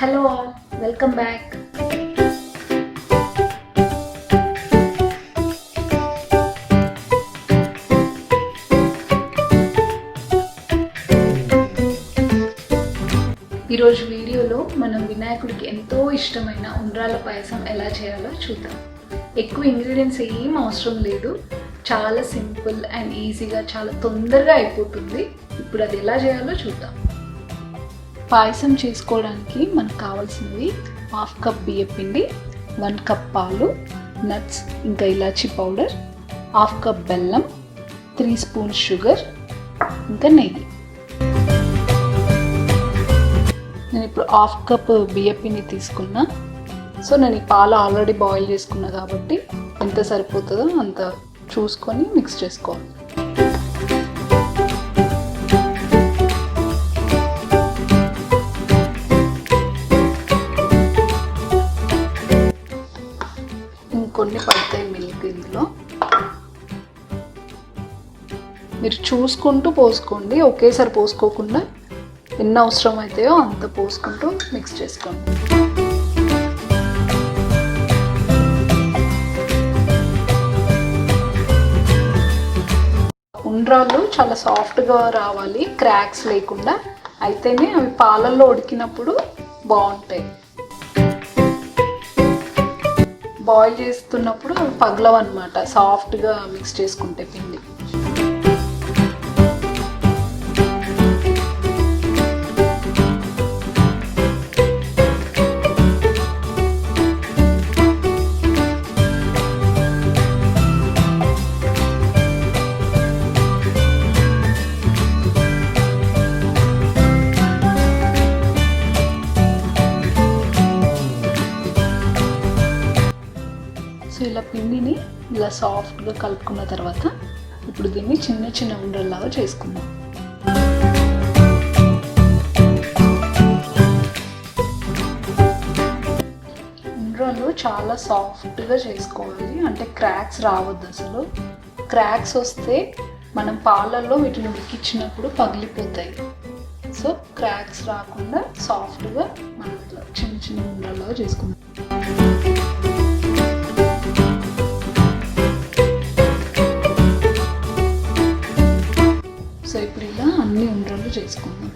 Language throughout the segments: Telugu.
Hello all, welcome back. ఈరోజు వీడియోలో మనం వినాయకుడికి ఎంతో ఇష్టమైన ఉండ్రాళ్ళ పాయసం ఎలా చేయాలో చూద్దాం. ఎక్కువ ఇంగ్రీడియంట్స్ ఏం అవసరం లేదు, చాలా సింపుల్ అండ్ ఈజీగా చాలా తొందరగా అయిపోతుంది. ఇప్పుడు అది ఎలా చేయాలో చూద్దాం. పాయసం చేసుకోవడానికి మనకు కావాల్సినవి 1/2 కప్ బియ్యం పిండి, 1 కప్ పాలు, నట్స్ ఇంకా ఇలాచీ పౌడర్, 1/2 కప్ బెల్లం, 3 స్పూన్స్ షుగర్ ఇంకా నెయ్యి. నేను ఇప్పుడు 1/2 కప్ బియ్యం పిండి తీసుకున్నా. సో నేను ఈ పాలు ఆల్రెడీ బాయిల్ చేసుకున్నా కాబట్టి ఎంత సరిపోతుందో అంత చూసుకొని మిక్స్ చేసుకోవాలి. ఇంకొన్ని పడతాయి మిల్క్ ఇందులో. మీరు చూసుకుంటూ పోసుకోండి, ఒకేసారి పోసుకోకుండా ఎన్ని అవసరం అవుతాయో అంత పోసుకుంటూ మిక్స్ చేసుకోండి. ఉండ్రాళ్ళు చాలా సాఫ్ట్గా రావాలి, క్రాక్స్ లేకుండా, అయితేనే అవి పాలల్లో ఉడికినప్పుడు బాగుంటాయి. బాయిల్ చేస్తున్నప్పుడు అవి పగలవన్నమాట, సాఫ్ట్గా మిక్స్ చేసుకుంటే పిండి. సో ఇలా పిండిని ఇలా సాఫ్ట్గా కలుపుకున్న తర్వాత ఇప్పుడు దీన్ని చిన్న చిన్న ఉండల్లాగా చేసుకుందాం. ఉండ్రాళ్ళు చాలా సాఫ్ట్గా చేసుకోవాలి, అంటే క్రాక్స్ రావద్దు అసలు. క్రాక్స్ వస్తే మనం పాలల్లో వీటిని ఉడికించినప్పుడు పగిలిపోతాయి. సో క్రాక్స్ రాకుండా సాఫ్ట్గా మనం ఇట్లా చిన్న చిన్న ఉండల్లాగా చేసుకుందాం. సో ఇప్పుడు ఇలా అన్ని ఉండ్రాళ్ళు చేసుకుందాం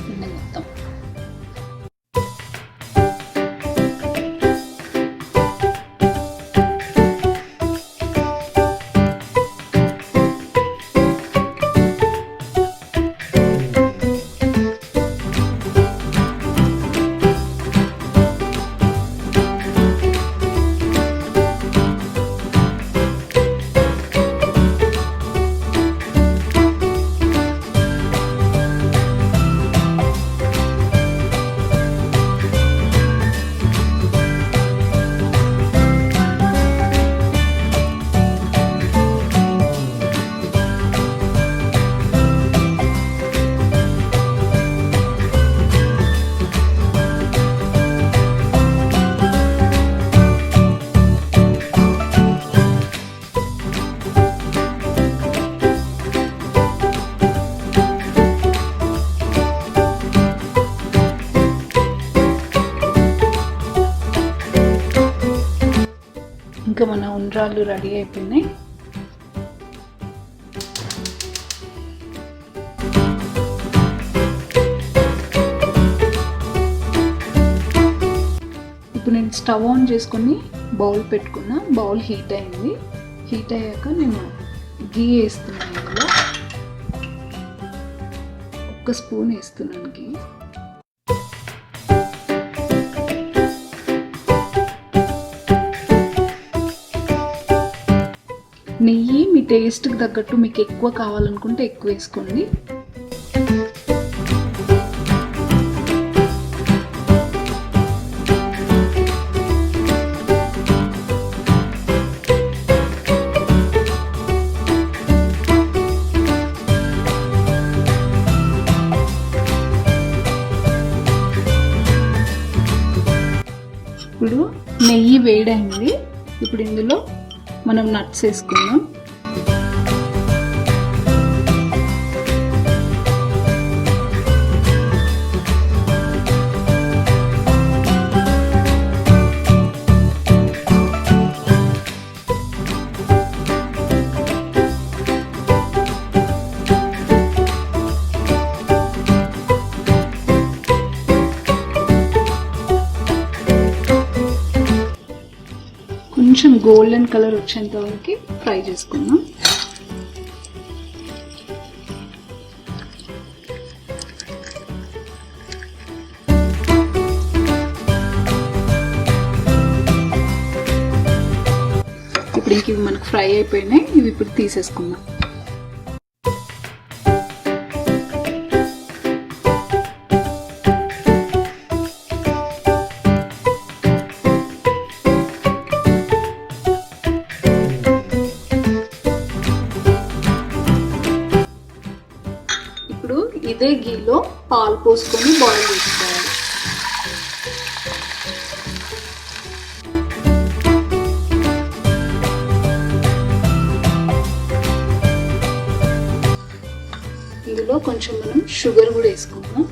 పిండి మొత్తం. ఇంకా మన ఉండ్రాళ్ళు రెడీ అయిపోయినాయి. ఇప్పుడు నేను స్టవ్ ఆన్ చేసుకొని బౌల్ పెట్టుకున్నా. బౌల్ హీట్ అయింది. హీట్ అయ్యాక నేను గీ వేస్తున్నాను. ఇందులో 1 స్పూన్ వేస్తున్నాను గీ. నెయ్యి మీ టేస్ట్కి తగ్గట్టు మీకు ఎక్కువ కావాలనుకుంటే ఎక్కువ వేసుకోండి. ఇప్పుడు నెయ్యి వేడైంది. ఇప్పుడు ఇందులో మనం నట్స్ వేసుకుందాం. గోల్డెన్ కలర్ వచ్చేంత వరకు ఫ్రై చేసుకుందాం. ఇప్పుడు ఇవి మనకు ఫ్రై అయిపోయినాయి. ఇవి ఇప్పుడు తీసేసుకుందాం. ఇప్పుడు ఇదే గీలో పాలు పోసుకొని బాయిల్ చేసుకోవాలి. ఇందులో కొంచెం మనం షుగర్ కూడా వేసుకుందాం.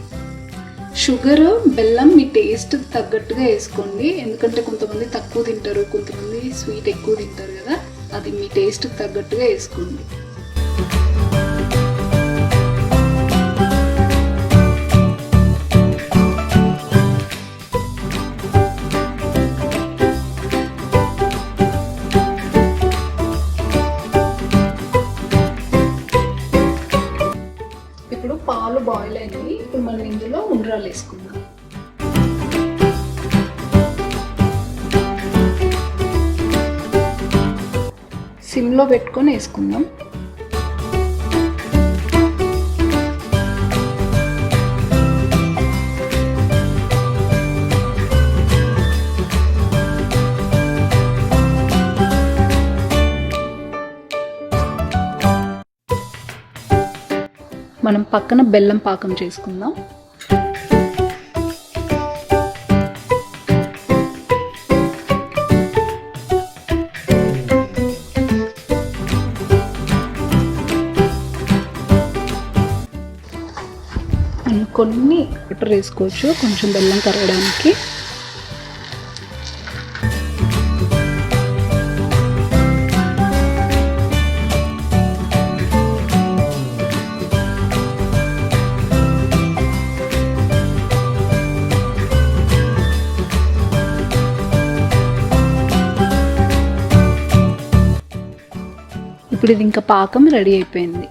షుగర్, బెల్లం మీ టేస్ట్ తగ్గట్టుగా వేసుకోండి. ఎందుకంటే కొంతమంది తక్కువ తింటారు, కొంతమంది స్వీట్ ఎక్కువ తింటారు కదా, అది మీ టేస్ట్ తగ్గట్టుగా వేసుకోండి. ఇప్పుడు పాలు బాయిల్ అయినాయి. ఇప్పుడు మనం ఇందులో ఉండ్రాలు వేసుకుందాం. సిమ్లో పెట్టుకొని వేసుకుందాం. మనం పక్కన బెల్లం పాకం చేసుకుందాం. మనం కొన్ని వాటర్ వేసుకోవచ్చు కొంచెం బెల్లం కరగడానికి. ఇప్పుడు ఇది ఇంకా పాకం రెడీ అయిపోయింది.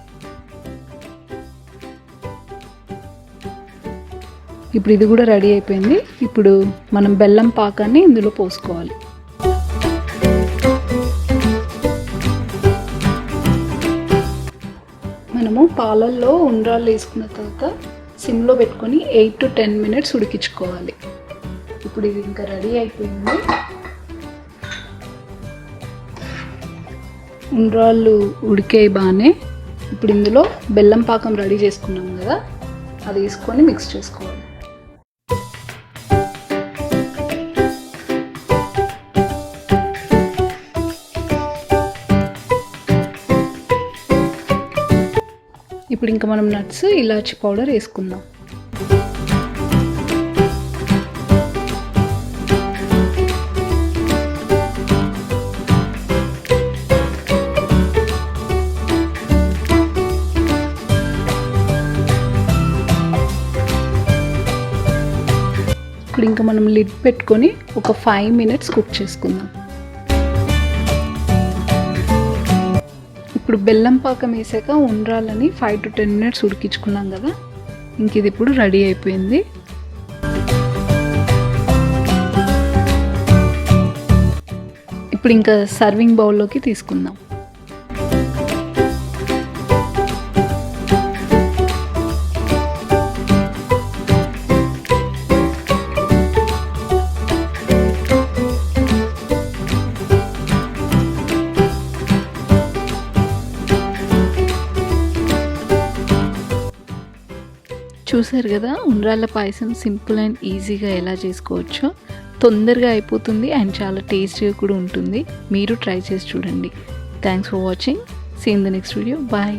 ఇప్పుడు ఇది కూడా రెడీ అయిపోయింది. ఇప్పుడు మనం బెల్లం పాకాన్ని ఇందులో పోసుకోవాలి. మనము పాలల్లో ఉండ్రాళ్ళు వేసుకున్న తర్వాత సిమ్లో పెట్టుకొని 8 to 10 minutes ఉడికించుకోవాలి. ఇప్పుడు ఇది ఇంకా రెడీ అయిపోయింది. ఉండ్రాళ్ళు ఉడికాయి బాగానే. ఇప్పుడు ఇందులో బెల్లం పాకం రెడీ చేసుకున్నాం కదా, అది వేసుకొని మిక్స్ చేసుకోవాలి. ఇప్పుడు ఇంకా మనం నట్స్, ఇలాచి పౌడర్ వేసుకుందాం. ఇప్పుడు ఇంకా మనం లిడ్ పెట్టుకొని ఒక 5 minutes కుక్ చేసుకుందాం. ఇప్పుడు బెల్లం పాకం వేసాక ఉండ్రాలని 5 to 10 minutes ఉడికించుకున్నాం కదా, ఇంక ఇది ఇప్పుడు రెడీ అయిపోయింది. ఇప్పుడు ఇంకా సర్వింగ్ బౌల్లోకి తీసుకుందాం. చూసారు కదా ఉండ్రాళ్ళ పాయసం సింపుల్ అండ్ ఈజీగా ఎలా చేసుకోవచ్చో. తొందరగా అయిపోతుంది అండ్ చాలా టేస్టీగా కూడా ఉంటుంది. మీరు ట్రై చేసి చూడండి. Thanks for watching. See in the next video. Bye.